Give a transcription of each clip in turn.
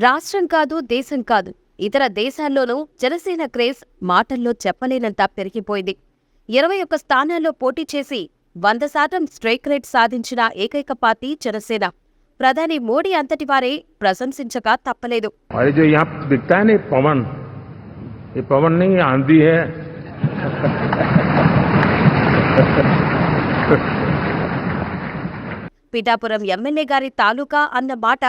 రాష్ట్రం కాదు, దేశం కాదు, ఇతర దేశాల్లోనూ జనసేన క్రేజ్ మాటల్లో చెప్పలేనంత పెరిగిపోయింది. 21 స్థానాల్లో పోటీ చేసి 100% స్ట్రైక్ రేట్ సాధించిన ఏకైక పార్టీ జనసేన. ప్రధాని మోడీ అంతటి వారే ప్రశంసించక తప్పలేదు. పిఠాపురం ఎమ్మెల్యే గారి తాలూకా అన్న మాట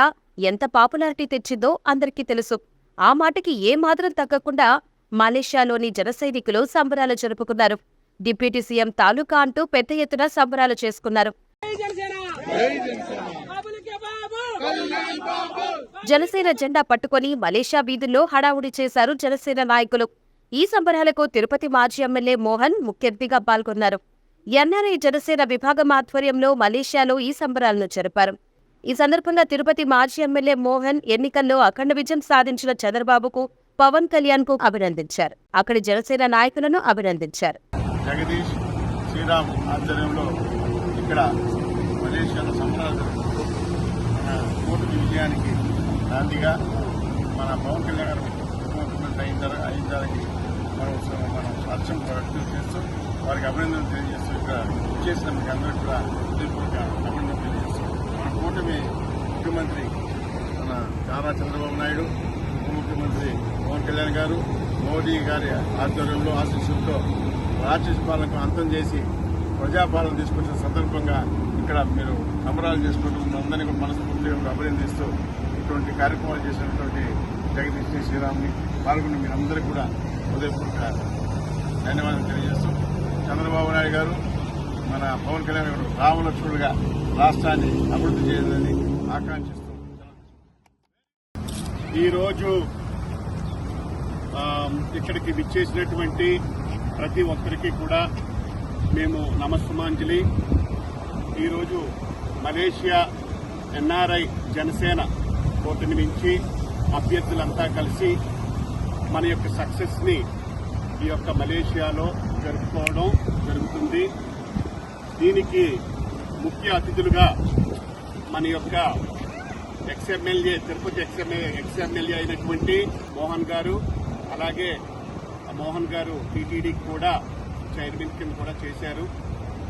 ఎంత పాపులారిటీ తెచ్చిందో అందరికీ తెలుసు. ఆ మాటకి ఏమాత్రం తగ్గకుండా మలేషియాలోని జనసైనికులు సంబరాలు జరుపుకున్నారు. డిప్యూటీ సీఎం తాలూకా అంటూ పెద్ద ఎత్తున సంబరాలు చేసుకున్నారు. జనసేన జెండా పట్టుకుని మలేషియా వీధుల్లో హడావుడి చేశారు జనసేన నాయకులు. ఈ సంబరాలకు తిరుపతి మాజీ ఎమ్మెల్యే మోహన్ ముఖ్య అతిథిగా పాల్గొన్నారు. ఎన్ఆర్ఐ జనసేన విభాగం ఆధ్వర్యంలో మలేషియాలో ఈ సంబరాలను జరిపారు. ఈ సందర్భంగా తిరుపతి మాజీ ఎమ్మెల్యే మోహన్ ఎన్నికల్లో అఖండ విజయం సాధించిన చంద్రబాబుకు, పవన్ కళ్యాణ్ కు అభినందించారు. అక్కడి జనసేన నాయకులను అభినందించారు. జగదీష్ శ్రీరామ్ ఆధ్వర్యంలో ఇక్కడ మలేషియాలో సంబరాలు మన కూటమి విజయానికి నాందిగా మన పవన్ కళ్యాణ్ గారు ముఖ్యమంత్రి అయిన మనం సాక్ష్యం వ్యక్తం చేస్తూ వారికి అభినందనలు తెలియజేస్తూ ఇక్కడ చేసిన మీకు అందరికీ కూడా హృదయపూర్వక అభినందనలు తెలియజేస్తూ మన కూటమి ముఖ్యమంత్రి మన నారా చంద్రబాబు నాయుడు, ఉప ముఖ్యమంత్రి పవన్ కళ్యాణ్ గారు, మోడీ గారి ఆధ్వర్యంలో ఆశీస్సులతో రాక్షస పాలనకు అంతం చేసి ప్రజాపాలన తీసుకొచ్చిన సందర్భంగా ఇక్కడ మీరు సంబరాలు చేసుకుంటూ అందరినీ కూడా మనస్ఫూర్తిగా అభినందిస్తూ ఇటువంటి కార్యక్రమాలు చేసినటువంటి జగదీష్ శ్రీరామ్ని పాల్గొని మీ అందరికీ కూడా హృదయపూర్వక ధన్యవాదాలు తెలియజేస్తూ చంద్రబాబు నాయుడు గారు మన పవన్ కళ్యాణ్ గారు రామలక్ష్మణుడిగా రాష్ట్రాన్ని అభివృద్ధి చేయాలని ఆకాంక్షిస్తూ ఈరోజు ఇక్కడికి విచ్చేసినటువంటి ప్రతి ఒక్కరికి కూడా మేము నమస్సుమాంజలి. ఈరోజు మలేషియా ఎన్ఆర్ఐ జనసేన కూటమి నుంచి అభ్యర్థులంతా కలిసి మన యొక్క సక్సెస్ని ఈ యొక్క మలేషియాలో జరుపుకోవడం జరుగుతుంది. దీనికి ముఖ్య అతిథులుగా మన యొక్క ఎక్స్ఎమ్మెల్యే తిరుపతి ఎక్స్ఎమ్మెల్యే అయినటువంటి మోహన్ గారు, అలాగే మోహన్ గారు టీటీడీకి కూడా చైర్మన్ కింద కూడా చేశారు.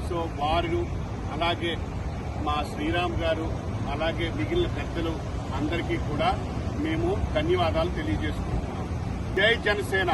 సో వారు, అలాగే మా శ్రీరామ్ గారు, అలాగే మిగిలిన పెద్దలు అందరికీ కూడా మేము ధన్యవాదాలు తెలియజేసుకుంటున్నాం. జై జనసేన.